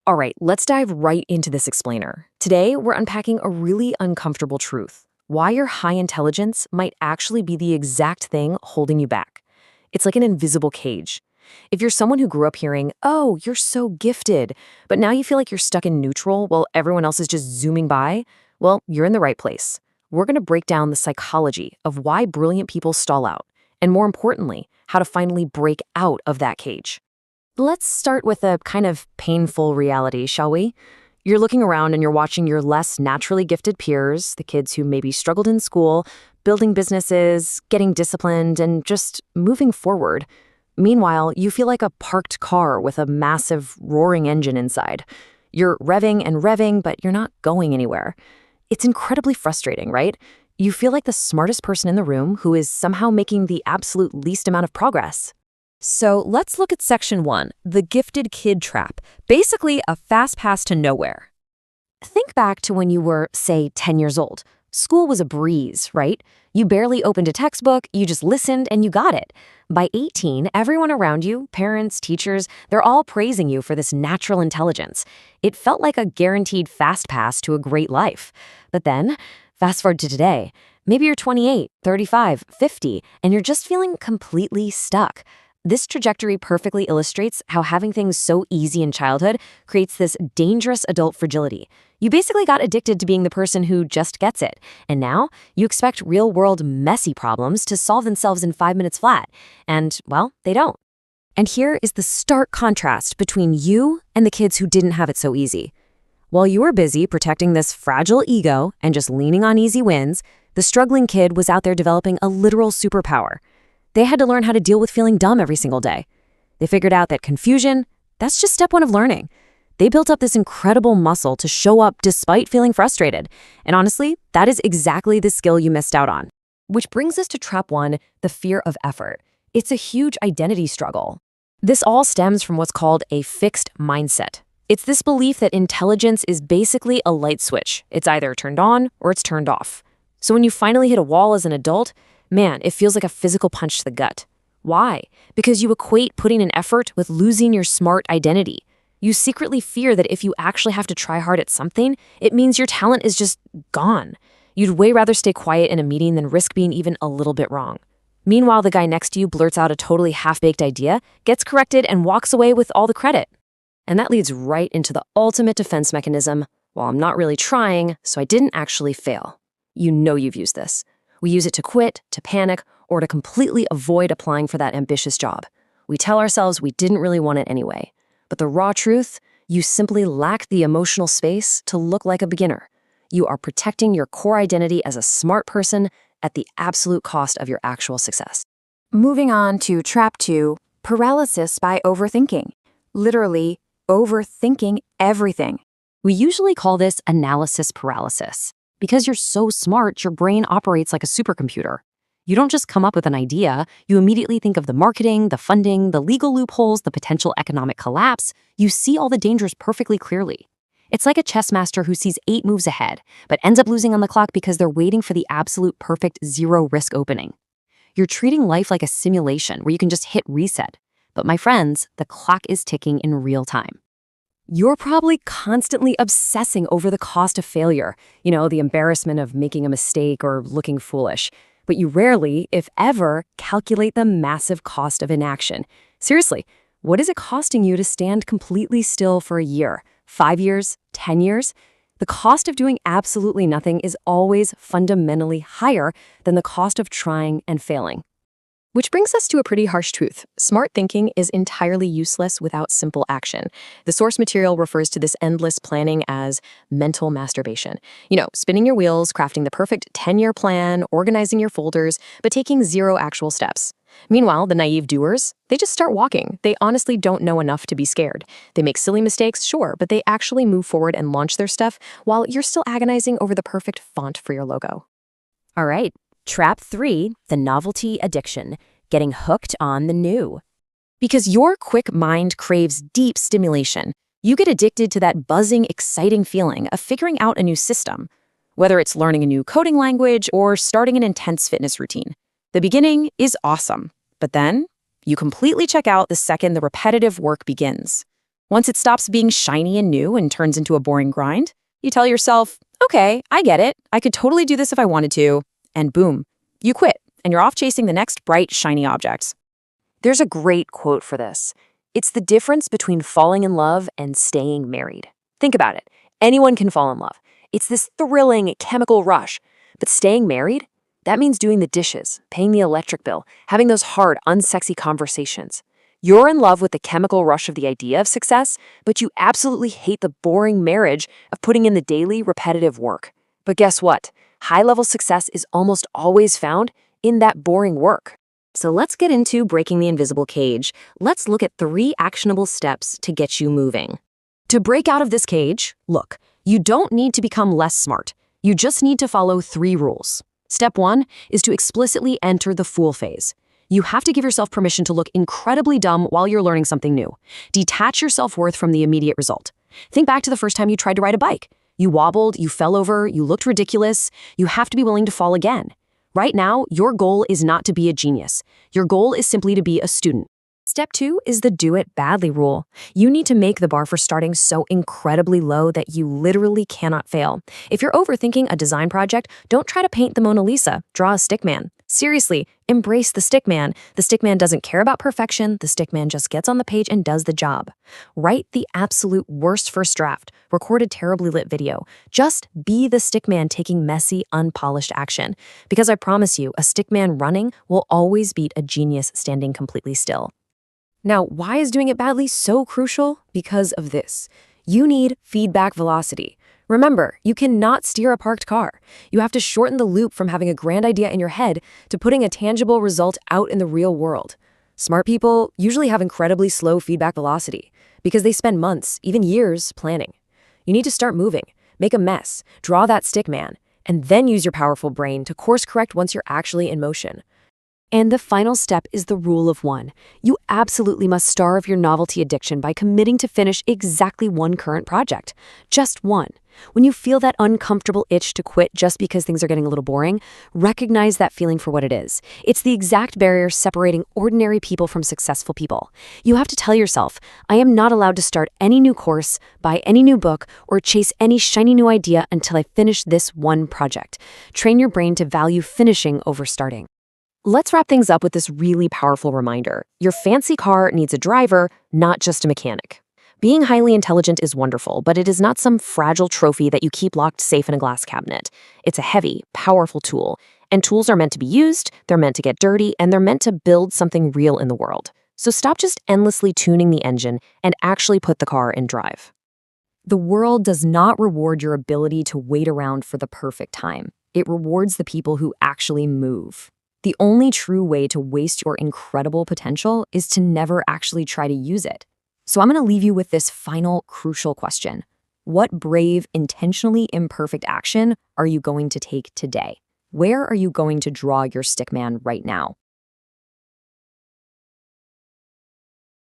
All right, let's dive right into this explainer. Today, we're unpacking a really uncomfortable truth: why your high intelligence might actually be the exact thing holding you back. It's like an invisible cage. If you're someone who grew up hearing, "Oh, you're so gifted," but now you feel like you're stuck in neutral while everyone else is just zooming by, well, you're in the right place. We're going to break down the psychology of why brilliant people stall out, and more importantly, how to finally break out of that cage. Let's start with a kind of painful reality, shall we? You're looking around and you're watching your less naturally gifted peers, the kids who maybe struggled in school, building businesses, getting disciplined, and just moving forward. Meanwhile, you feel like a parked car with a massive, roaring engine inside. You're revving and revving, but you're not going anywhere. It's incredibly frustrating, right? You feel like the smartest person in the room who is somehow making the absolute least amount of progress. So let's look at section 1, the gifted kid trap, basically a fast pass to nowhere. Think back to when you were, say, 10 years old. School was a breeze, right? You barely opened a textbook, you just listened and you got it. By 18, everyone around you, parents, teachers, they're all praising you for this natural intelligence. It felt like a guaranteed fast pass to a great life. But then, fast forward to today, maybe you're 28, 35, 50, and you're just feeling completely stuck. This trajectory perfectly illustrates how having things so easy in childhood creates this dangerous adult fragility. You basically got addicted to being the person who just gets it, and now you expect real-world messy problems to solve themselves in 5 minutes flat. And, well, they don't. And here is the stark contrast between you and the kids who didn't have it so easy. While you were busy protecting this fragile ego and just leaning on easy wins, the struggling kid was out there developing a literal superpower. They had to learn how to deal with feeling dumb every single day. They figured out that confusion, that's just step 1 of learning. They built up this incredible muscle to show up despite feeling frustrated. And honestly, that is exactly the skill you missed out on. Which brings us to trap 1, the fear of effort. It's a huge identity struggle. This all stems from what's called a fixed mindset. It's this belief that intelligence is basically a light switch. It's either turned on or it's turned off. So when you finally hit a wall as an adult, man, it feels like a physical punch to the gut. Why? Because you equate putting in effort with losing your smart identity. You secretly fear that if you actually have to try hard at something, it means your talent is just gone. You'd way rather stay quiet in a meeting than risk being even a little bit wrong. Meanwhile, the guy next to you blurts out a totally half-baked idea, gets corrected, and walks away with all the credit. And that leads right into the ultimate defense mechanism. Well, I'm not really trying, so I didn't actually fail. You know you've used this. We use it to quit, to panic, or to completely avoid applying for that ambitious job. We tell ourselves we didn't really want it anyway. But the raw truth, you simply lack the emotional space to look like a beginner. You are protecting your core identity as a smart person at the absolute cost of your actual success. Moving on to trap 2, paralysis by overthinking. Literally, overthinking everything. We usually call this analysis paralysis. Because you're so smart, your brain operates like a supercomputer. You don't just come up with an idea, you immediately think of the marketing, the funding, the legal loopholes, the potential economic collapse. You see all the dangers perfectly clearly. It's like a chess master who sees 8 moves ahead, but ends up losing on the clock because they're waiting for the absolute perfect zero-risk opening. You're treating life like a simulation where you can just hit reset. But my friends, the clock is ticking in real time. You're probably constantly obsessing over the cost of failure, the embarrassment of making a mistake or looking foolish. But you rarely, if ever, calculate the massive cost of inaction. Seriously, what is it costing you to stand completely still for a year, 5 years, 10 years? The cost of doing absolutely nothing is always fundamentally higher than the cost of trying and failing. Which brings us to a pretty harsh truth. Smart thinking is entirely useless without simple action. The source material refers to this endless planning as mental masturbation. Spinning your wheels, crafting the perfect 10-year plan, organizing your folders, but taking 0 actual steps. Meanwhile, the naive doers, they just start walking. They honestly don't know enough to be scared. They make silly mistakes, sure, but they actually move forward and launch their stuff while you're still agonizing over the perfect font for your logo. All right. Trap 3, the novelty addiction, getting hooked on the new. Because your quick mind craves deep stimulation, you get addicted to that buzzing, exciting feeling of figuring out a new system. Whether it's learning a new coding language or starting an intense fitness routine. The beginning is awesome, but then you completely check out the second the repetitive work begins. Once it stops being shiny and new and turns into a boring grind, you tell yourself, okay, I get it. I could totally do this if I wanted to. And boom, you quit, and you're off chasing the next bright, shiny object. There's a great quote for this. It's the difference between falling in love and staying married. Think about it. Anyone can fall in love. It's this thrilling chemical rush. But staying married? That means doing the dishes, paying the electric bill, having those hard, unsexy conversations. You're in love with the chemical rush of the idea of success, but you absolutely hate the boring marriage of putting in the daily, repetitive work. But guess what? High-level success is almost always found in that boring work. So let's get into breaking the invisible cage. Let's look at 3 actionable steps to get you moving. To break out of this cage, look, you don't need to become less smart. You just need to follow 3 rules. Step 1 is to explicitly enter the fool phase. You have to give yourself permission to look incredibly dumb while you're learning something new. Detach your self-worth from the immediate result. Think back to the first time you tried to ride a bike. You wobbled, you fell over, you looked ridiculous. You have to be willing to fall again. Right now, your goal is not to be a genius. Your goal is simply to be a student. Step 2 is the do it badly rule. You need to make the bar for starting so incredibly low that you literally cannot fail. If you're overthinking a design project, don't try to paint the Mona Lisa, draw a stickman. Seriously, embrace the stickman. The stickman doesn't care about perfection. The stickman just gets on the page and does the job. Write the absolute worst first draft. Record a terribly lit video. Just be the stickman taking messy, unpolished action. Because I promise you, a stickman running will always beat a genius standing completely still. Now, why is doing it badly so crucial? Because of this. You need feedback velocity. Remember, you cannot steer a parked car. You have to shorten the loop from having a grand idea in your head to putting a tangible result out in the real world. Smart people usually have incredibly slow feedback velocity because they spend months, even years, planning. You need to start moving, make a mess, draw that stick man, and then use your powerful brain to course correct once you're actually in motion. And the final step is the rule of 1. You absolutely must starve your novelty addiction by committing to finish exactly 1 current project. Just 1. When you feel that uncomfortable itch to quit just because things are getting a little boring, recognize that feeling for what it is. It's the exact barrier separating ordinary people from successful people. You have to tell yourself, I am not allowed to start any new course, buy any new book, or chase any shiny new idea until I finish this 1 project. Train your brain to value finishing over starting. Let's wrap things up with this really powerful reminder. Your fancy car needs a driver, not just a mechanic. Being highly intelligent is wonderful, but it is not some fragile trophy that you keep locked safe in a glass cabinet. It's a heavy, powerful tool. And tools are meant to be used, they're meant to get dirty, and they're meant to build something real in the world. So stop just endlessly tuning the engine and actually put the car in drive. The world does not reward your ability to wait around for the perfect time. It rewards the people who actually move. The only true way to waste your incredible potential is to never actually try to use it. So I'm going to leave you with this final crucial question. What brave, intentionally imperfect action are you going to take today? Where are you going to draw your stickman right now?